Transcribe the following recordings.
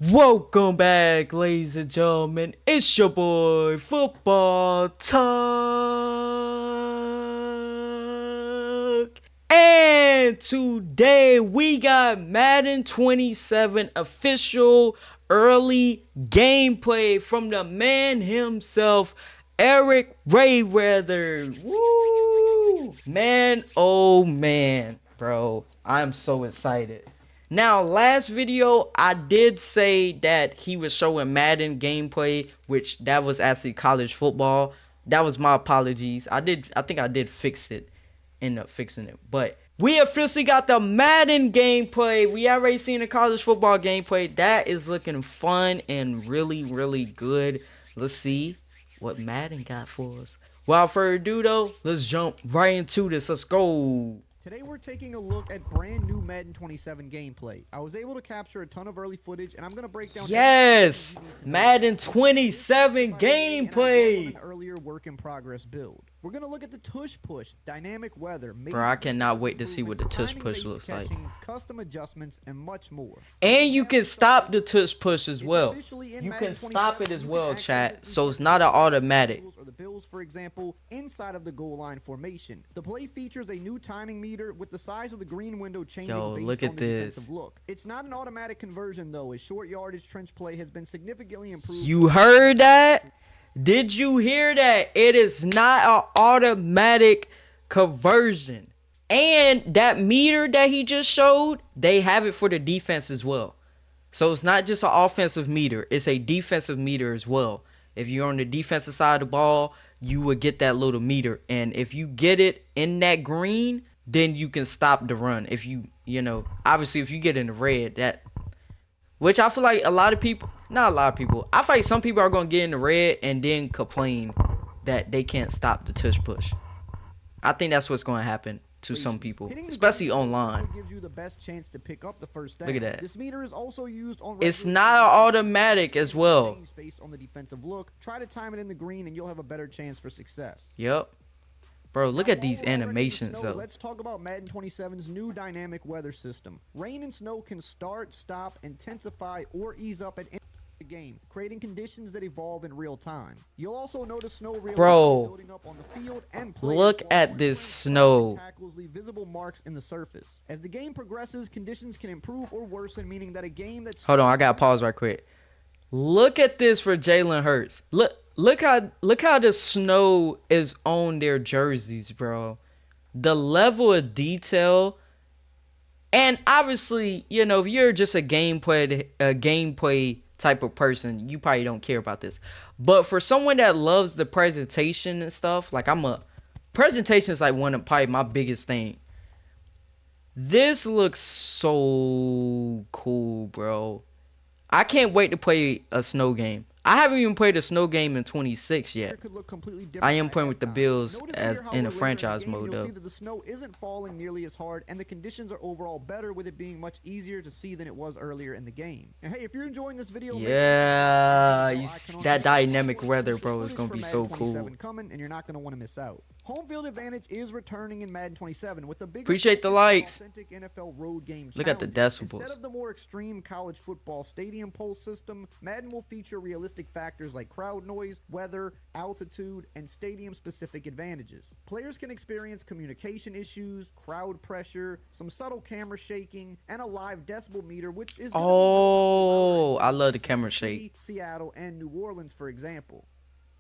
Welcome back, ladies and gentlemen. It's your boy, Football Talk. And today we got Madden 27 official early gameplay from the man himself, Eric Rayweather. Woo! Man, oh man, bro. I'm so excited. Now, last video, I did say that he was showing Madden gameplay, which that was actually college football. That was my apologies. I think I did fix it, end up fixing it. But we officially got the Madden gameplay. We already seen the college football gameplay. That is looking fun and really, really good. Let's see what Madden got for us. Without further ado, though, let's jump right into this. Let's go. Today we're taking a look at brand new Madden 27 gameplay. I was able to capture a ton of early footage and I'm going to break down Yes, Madden 27 gameplay. An earlier work in progress build. We're going to look at the tush push, dynamic weather, bro, I cannot wait to see what the tush push looks like. Custom adjustments and much more. And you can stop the tush push as well. You can stop it as well, chat. So it's not an automatic. Or the bills, for example, inside of the goal line formation. The play features a new timing meter with the size of the green window changing based on the defensive look. It's not an automatic conversion though, as short yardage trench play has been significantly improved. You heard that? Did you hear that? It is not an automatic conversion. And that meter that he just showed, they have it for the defense as well. So it's not just an offensive meter, it's a defensive meter as well. If you're on the defensive side of the ball, you would get that little meter. And if you get it in that green, then you can stop the run. If you know, obviously if you get in the red, that, which I feel like a lot of people, not a lot of people, I feel like some people are going to get in the red and then complain that they can't stop the tush push. I think that's what's going to happen to some people, especially online. Gives you the best chance to pick up the first down. Look at that. This meter is also used on it's not automatic as well. Based on the defensive look, try to time it in the green and you'll have a better chance for success. Yep. Bro, look at these animations though. Let's talk about Madden 27's new dynamic weather system. Rain and snow can start, stop, intensify, or ease up at any the game, creating conditions that evolve in real time. You'll also notice snow building up on the field and look at this snow. Tackles leave visible marks in the surface. As the game progresses, conditions can improve or worsen, meaning that a game that's Hold on, I gotta pause right quick. Look at this for Jalen Hurts. Look how the snow is on their jerseys, bro. The level of detail. And obviously, you know, if you're just a gameplay type of person, you probably don't care about this. But for someone that loves the presentation and stuff, like presentation is like one of probably my biggest thing. This looks so cool, bro. I can't wait to play a snow game. I haven't even played a snow game in 26 yet. I am playing with the Bills as in a franchise mode though. See that the snow isn't falling nearly as hard and the conditions are overall better, with it being much easier to see than it was earlier in the game. And hey, if you're enjoying this video, yeah, that dynamic weather, bro, is gonna be so cool. Coming, and you're not gonna want to miss out. Home field advantage is returning in Madden 27 with a big appreciate the likes. Authentic NFL road game. Look at the decibels. Instead of the more extreme college football stadium pulse system, Madden will feature realistic factors like crowd noise, weather, altitude, and stadium-specific advantages. Players can experience communication issues, crowd pressure, some subtle camera shaking, and a live decibel meter, which is I love the camera shake. Seattle and New Orleans, for example.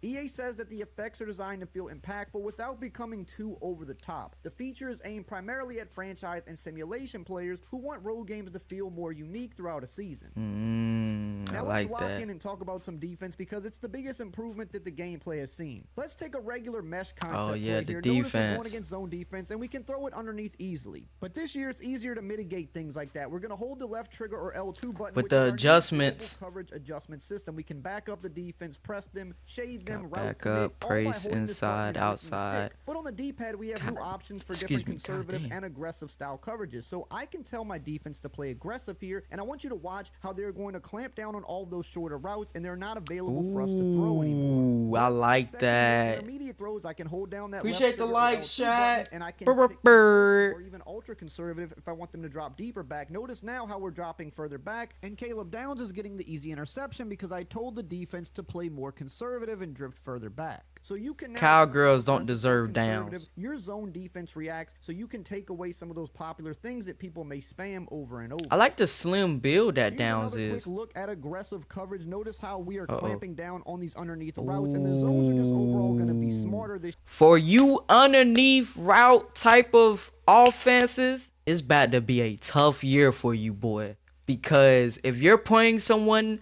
EA says that the effects are designed to feel impactful without becoming too over the top. The feature is aimed primarily at franchise and simulation players who want road games to feel more unique throughout a season. Now let's lock in and talk about some defense, because it's the biggest improvement that the gameplay has seen. Let's take a regular mesh concept play here. Notice we're going against zone defense and we can throw it underneath easily. But this year it's easier to mitigate things like that. We're going to hold the left trigger or L2 button with the adjustments. Coverage adjustment system. We can back up the defense, press them, shade them, stem, route, Back commit, up, all by praise holding this button inside, and flicking the outside. stick. But on the D-pad, we have new options for different conservative and aggressive style coverages. So I can tell my defense to play aggressive here, and I want you to watch how they're going to clamp down on all of those shorter routes, and they're not available for us to throw anymore. Ooh, I like that. Intermediate throws, I can hold down that Appreciate the like shot. and I can pick conservative or even ultra conservative if I want them to drop deeper back. Notice now how we're dropping further back, and Caleb Downs is getting the easy interception because I told the defense to play more conservative and drift further back. So you can now Cowgirls don't deserve downs. Your zone defense reacts, so you can take away some of those popular things that people may spam over and over. I like the slim build that Downs is. Quick look at aggressive coverage. Notice how we are clamping down on these underneath routes, and the zones are just overall going to be smarter this. For you underneath route type of offenses, it's about to be a tough year for you, boy. Because if you're playing someone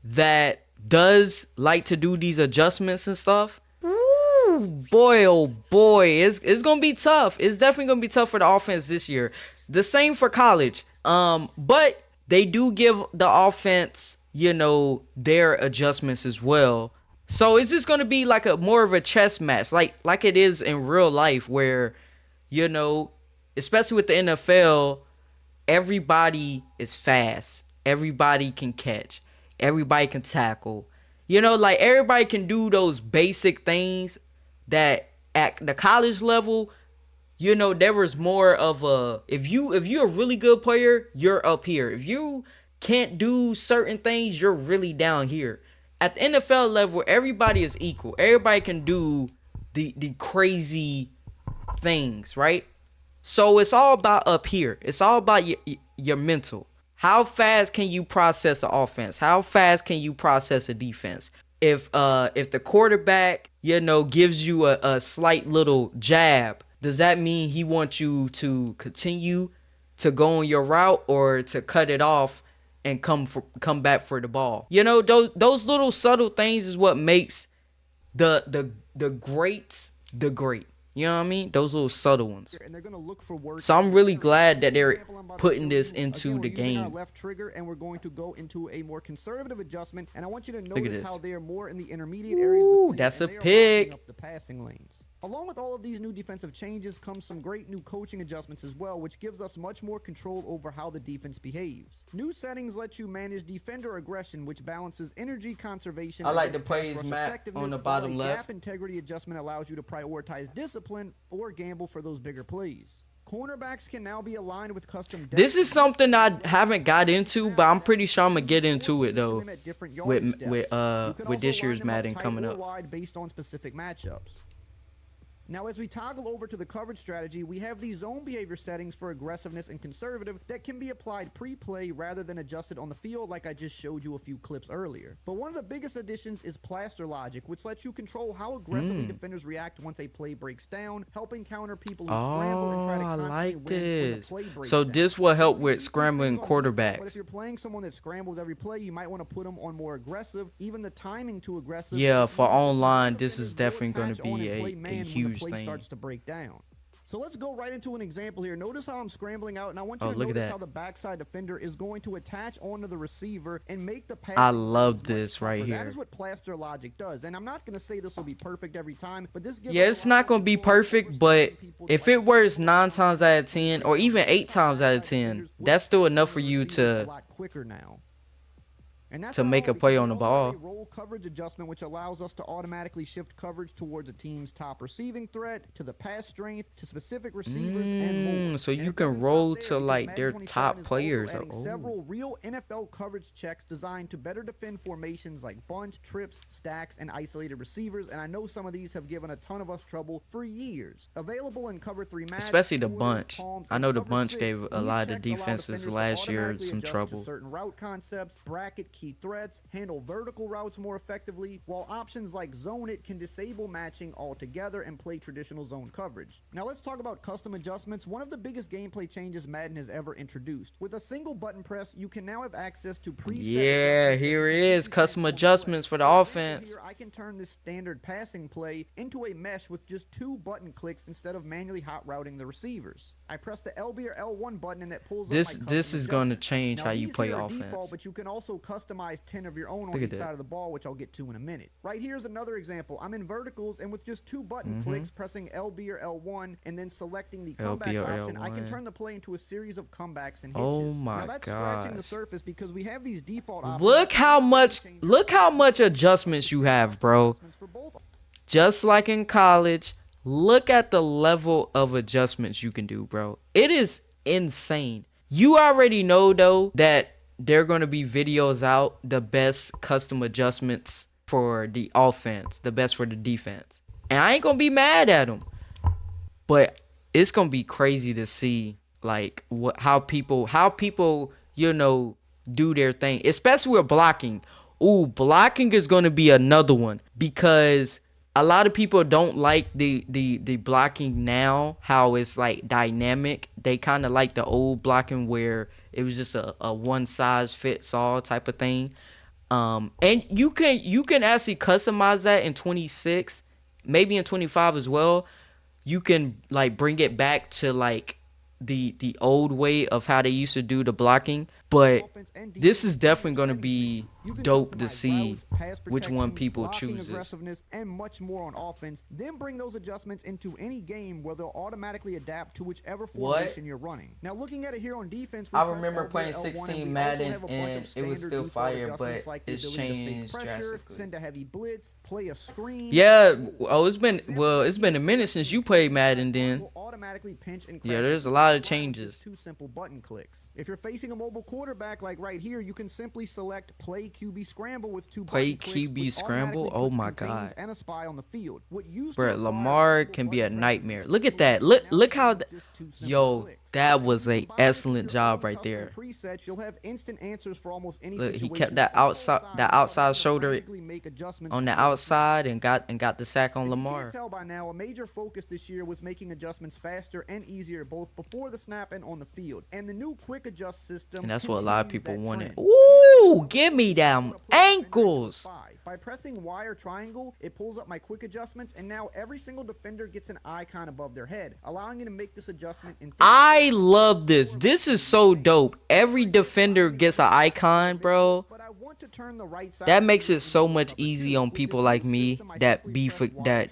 that does like to do these adjustments and stuff, boy, oh boy, it's gonna be tough. It's definitely gonna be tough for the offense this year. The same for college. But they do give the offense, their adjustments as well. So it's just gonna be like a more of a chess match, like it is in real life, where, especially with the NFL, everybody is fast. Everybody can catch. Everybody can tackle. Everybody can do those basic things that at the college level, there was more of a, if you're a really good player, you're up here. If you can't do certain things, you're really down here. At the NFL level, everybody is equal. Everybody can do the crazy things, right? So it's all about up here. It's all about your mental. How fast can you process an offense? How fast can you process a defense? If the quarterback, gives you a slight little jab, does that mean he wants you to continue to go on your route or to cut it off and come back for the ball? Those little subtle things is what makes the greats the great. You know what I mean? Those little subtle ones. And they're going to look for work. So I'm really glad that they're putting this into the game. Our left trigger, and we're going to go into a more conservative adjustment. And I want you to notice how they are more in the intermediate areas. Ooh, that's a pick. Up the passing lanes. Along with all of these new defensive changes comes some great new coaching adjustments as well, which gives us much more control over how the defense behaves. New settings let you manage defender aggression, which balances energy conservation. I like the plays map on the bottom left. Gap integrity adjustment allows you to prioritize discipline or gamble for those bigger plays. Cornerbacks can now be aligned with custom. This is something I haven't got into, but I'm pretty sure I'm gonna get into it though. With this year's Madden coming up. Based on specific matchups. Now, as we toggle over to the coverage strategy, we have these zone behavior settings for aggressiveness and conservative that can be applied pre-play rather than adjusted on the field like I just showed you a few clips earlier. But one of the biggest additions is plaster logic, which lets you control how aggressively defenders react once a play breaks down, helping counter people who scramble and try to constantly win when the play breaks down. This will help with scrambling quarterbacks. But if you're playing someone that scrambles every play, you might want to put them on more aggressive, even the timing too aggressive. Yeah, for online, this is definitely going to be a huge play starts to break down. So let's go right into an example here. Notice how I'm scrambling out, and I want you to notice how the backside defender is going to attach onto the receiver and make the pass. I love this right here. That is what plaster logic does, and I'm not going to say this will be perfect every time, but this gives it's not going to be perfect, but if it works 9 times out of 10 or even 8 times out of 10, that's still enough for you to make a play on the ball. Roll coverage adjustment, which allows us to automatically shift coverage towards a team's top receiving threat, to the pass strength, to specific receivers, and more. So you can roll to like their top players. Several real NFL coverage checks designed to better defend formations like bunch, trips, stacks, and isolated receivers. And I know some of these have given a ton of us trouble for years. Available in Cover 3 match, especially the bunch. I know the bunch gave a lot of defenses last year some trouble. Certain route concepts, bracket key threats, handle vertical routes more effectively, while options like Zone It can disable matching altogether and play traditional zone coverage. Now let's talk about custom adjustments, one of the biggest gameplay changes Madden has ever introduced. With a single button press, you can now have access to preset here it is, custom adjustments for the offense. Here I can turn this standard passing play into a mesh with just 2 button clicks instead of manually hot routing the receivers. I press the LB or L1 button and that pulls up my custom this is going to change how you play offense. Default, but you can also custom customize 10 of your own on Look at each that. side of the ball, which I'll get to in a minute. Right here's another example. I'm in verticals, and with just 2 button clicks, pressing LB or L1, and then selecting the LB comebacks or option, I can L1. turn the play into a series of comebacks and hitches. Oh my now that's scratching the gosh. surface because we have these default options. Look how much adjustments you have, bro. For both. Just like in college, look at the level of adjustments you can do, bro. It is insane. You already know, though, that there are going to be videos out, the best custom adjustments for the offense, the best for the defense. And I ain't going to be mad at them. But it's going to be crazy to see, like, how people, you know, do their thing, especially with blocking. Ooh, blocking is going to be another one because a lot of people don't like the blocking now, how it's like dynamic. They kind of like the old blocking where it was just a one size fits all type of thing. And you can actually customize that in 26, maybe in 25 as well. You can like bring it back to like the old way of how they used to do the blocking. But this is definitely going to be dope to see which one people choose. Aggressiveness and much more on offense. Then bring those adjustments into any game where they'll automatically adapt to whichever formation you're running. Now, looking at it here on defense, I remember playing 16 Madden and it was still fire, but it's changed drastically. Send a heavy blitz, play a screen. Yeah, it's been a minute since you played Madden. Then automatically pinch and yeah, there's a lot of changes. 2 simple button clicks. If you're facing a mobile quarterback like right here, you can simply select play QB scramble with 2 play button clicks, QB scramble. Oh my god, and a spy on the field. bro, Lamar can be a nightmare. Look at that. Look how yo, that was a excellent job right there. Presets, you'll have instant answers for almost any Look, he situation. kept that outside shoulder on the outside and got the sack on Lamar. You can't tell by now, a major focus this year was making adjustments faster and easier both before the snap and on the field. And the new quick adjust system, And that's what a lot of people wanted. Trend. Ooh, give me them ankles. By pressing Y or triangle, it pulls up my quick adjustments, and now every single defender gets an icon above their head, allowing you to make this adjustment in I love this. This is so dope. Every defender gets an icon, bro. That makes it so much easy on people like me that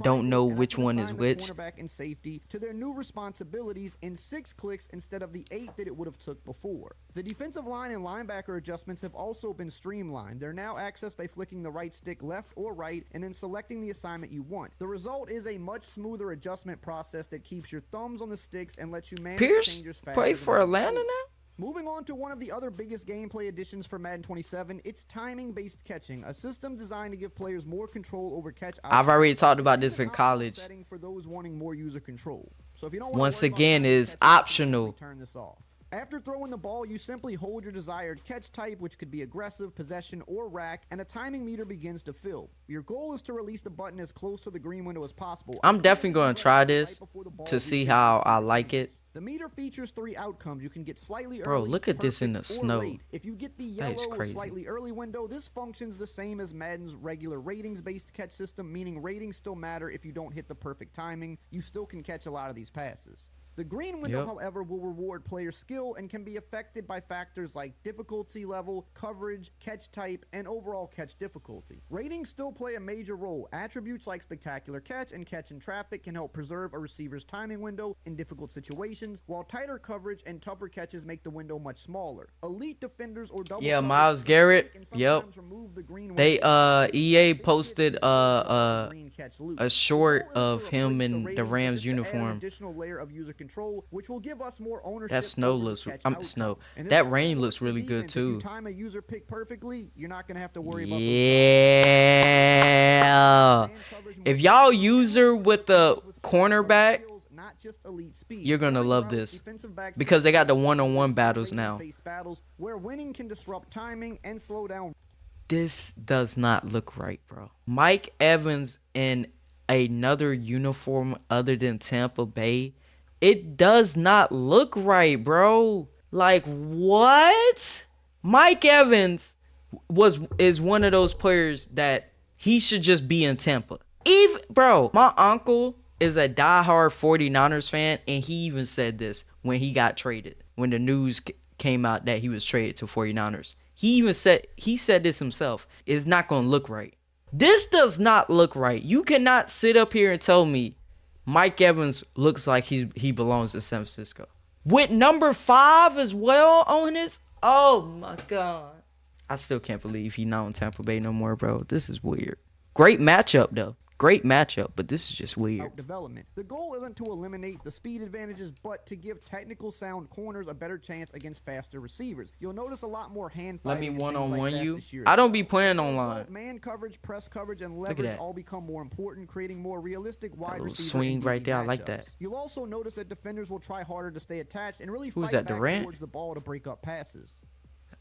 don't know which one is which. And safety to their new responsibilities in 6 clicks instead of the 8 that it would have took before. The defensive line and linebacker adjustments have also been streamlined. They're now accessed by flicking the right stick left or right and then selecting the assignment you want. The result is a much smoother adjustment process that keeps your thumbs on the sticks and lets you manage changes faster. Play for Atlanta now? Moving on to one of the other biggest gameplay additions for Madden 27, it's timing-based catching, a system designed to give players more control over catch outcomes. I've already talked about this in college. Setting for those wanting more user control. So if you don't Once again, is optional. Turn this off. After throwing the ball, you simply hold your desired catch type, which could be aggressive, possession, or rack, and a timing meter begins to fill. Your goal is to release the button as close to the green window as possible. I'm definitely going to try this to see how I like it. The meter features 3 outcomes. You can get slightly early, Bro, look at this in the snow. late. If you get the yellow or slightly early window, this functions the same as Madden's regular ratings-based catch system, meaning ratings still matter if you don't hit the perfect timing. You still can catch a lot of these passes. The green window, however, will reward player skill and can be affected by factors like difficulty level, coverage, catch type, and overall catch difficulty. Ratings still play a major role. Attributes like spectacular catch and catch in traffic can help preserve a receiver's timing window in difficult situations, while tighter coverage and tougher catches make the window much smaller. Elite defenders or double Myles Garrett. They EA posted a short of him in the Rams uniform. Control, which will give us more ownership. That snow looks that rain looks really good too. If you time a user pick perfectly, you're not going to have to worry about if y'all user with the cornerback, you're going to love this because they got the one-on-one battles now. Where winning can disrupt timing and slow down. This does not look right, bro. Mike Evans in another uniform other than Tampa Bay. It does not look right, bro. Like, what? Mike Evans is one of those players that he should just be in Tampa. Bro, my uncle is a diehard 49ers fan, and he even said this when he got traded. When the news came out that he was traded to 49ers. He said this himself. It's not gonna look right. This does not look right. You cannot sit up here and tell me Mike Evans looks like he belongs in San Francisco. With number 5 as well on his. Oh my god. I still can't believe he's not on Tampa Bay no more, bro. This is weird. Great matchup though. Great matchup, but this is just weird. Development. The goal isn't to eliminate the speed advantages, but to give technical sound corners a better chance against faster receivers. You'll notice a lot more hand Let fighting me and things one-on-one like that you. this year. I don't be playing online. Man coverage, press coverage, and leverage all become more important, creating more realistic wide receiver swing right there. I like that. You'll also notice that defenders will try harder to stay attached and really Who's fight that, back Durant? towards the ball to break up passes.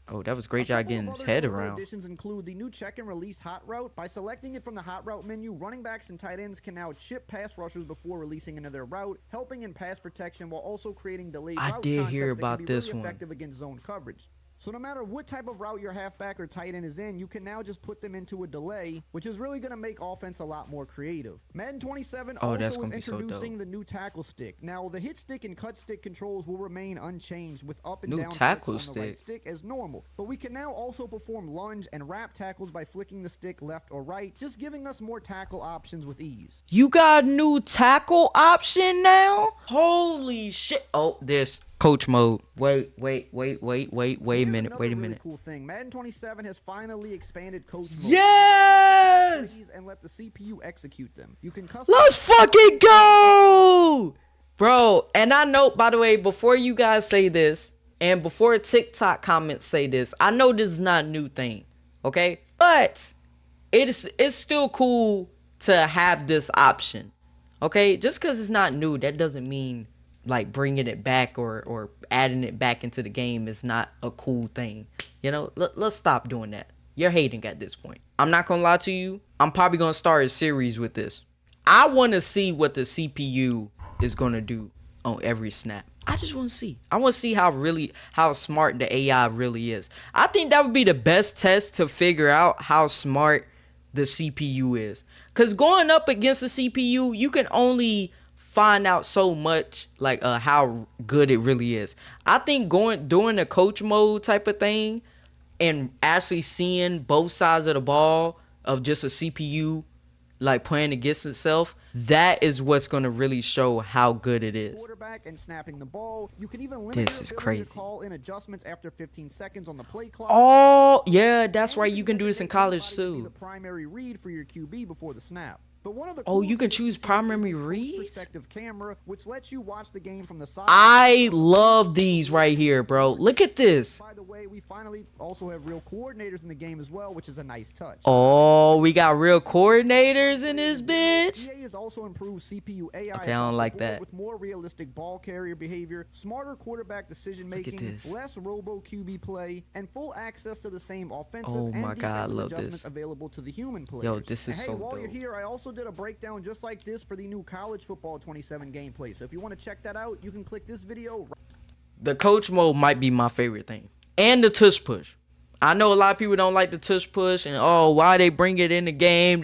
Oh, that was a great job getting his head around. Additions include the new check and release hot route. By selecting it from the hot route menu, running backs and tight ends can now chip pass rushers before releasing into their route, helping in pass protection while also creating delayed route did hear concepts about that can be this really one. effective against zone coverage. So no matter what type of route your halfback or tight end is in, you can now just put them into a delay, which is really going to make offense a lot more creative. Madden 27 also is introducing the new tackle stick. Now, the hit stick and cut stick controls will remain unchanged with up and New down tackle flicks on the right stick as normal, but we can now also perform lunge and wrap tackles by flicking the stick left or right, just giving us more tackle options with ease. You got a new tackle option now? Holy shit. Oh, this coach mode. Wait a minute. Wait a minute. Cool thing. Madden 27 has finally expanded coach mode. Yes! And let the CPU execute them. You can customize. Let's fucking go! Bro, and I know, by the way, before you guys say this, and before TikTok comments say this, I know this is not a new thing, okay? But it's still cool to have this option, okay? Just because it's not new, that doesn't mean like bringing it back or adding it back into the game is not a cool thing. You know, let's stop doing that. You're hating at this point. I'm not gonna lie to you. I'm probably gonna start a series with this. I want to see what the CPU is gonna do on every snap. I just want to see. I want to see how smart the AI really is. I think that would be the best test to figure out how smart the CPU is. Cause going up against the CPU, you can only find out so much like how good it really is. I think doing the coach mode type of thing and actually seeing both sides of the ball of just a CPU like playing against itself, that is what's going to really show how good it is. Quarterback and snapping the ball. You can even limit This your is ability crazy. to call in adjustments after 15 seconds on the play clock. Oh, yeah, that's right. You can do this in college Be the too. primary read for your QB before the snap. But one of the Oh, you coolest can additions choose here is primary the coach reads? perspective camera, which lets you watch the game from the side. I love these right here, bro. Look at this. By the way, we finally also have real coordinators in the game as well, which is a nice touch. Oh, we got real coordinators in this bitch. EA has also improved CPU AI Okay, I don't across like the board that. with more realistic ball carrier behavior, smarter quarterback decision making, this. less robo QB play, and full access to the same offensive Oh and my God, I defensive love adjustments this. available to the human players. Yo, this is and hey, so while you're dope. here, I also did a breakdown just like this for the new college football 27 gameplay. So if you want to check that out, you can click this video. The coach mode might be my favorite thing. And the tush push. I know a lot of people don't like the tush push and why they bring it in the game.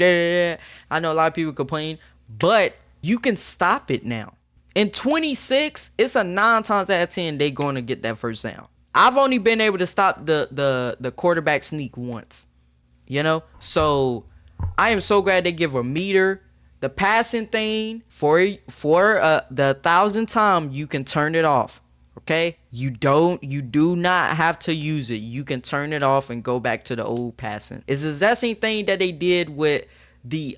I know a lot of people complain, but you can stop it now. In 26, it's a 9 times out of 10 they going to get that first down. I've only been able to stop the quarterback sneak once. You know? So I am so glad they give a meter. The passing thing for the 1,000th time, you can turn it off. Okay, you do not have to use it. You can turn it off and go back to the old passing. It's the exact same thing that they did with the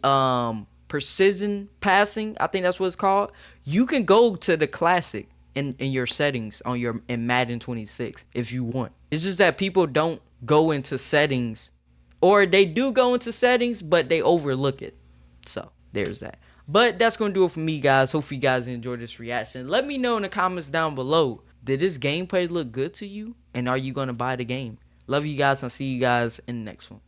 precision passing. I think that's what it's called. You can go to the classic in your settings in Madden 26 if you want. It's just that people don't go into settings, or they do go into settings, but they overlook it. So there's that. But that's going to do it for me, guys. Hopefully you guys enjoyed this reaction. Let me know in the comments down below. Did this gameplay look good to you? And are you going to buy the game? Love you guys. I'll see you guys in the next one.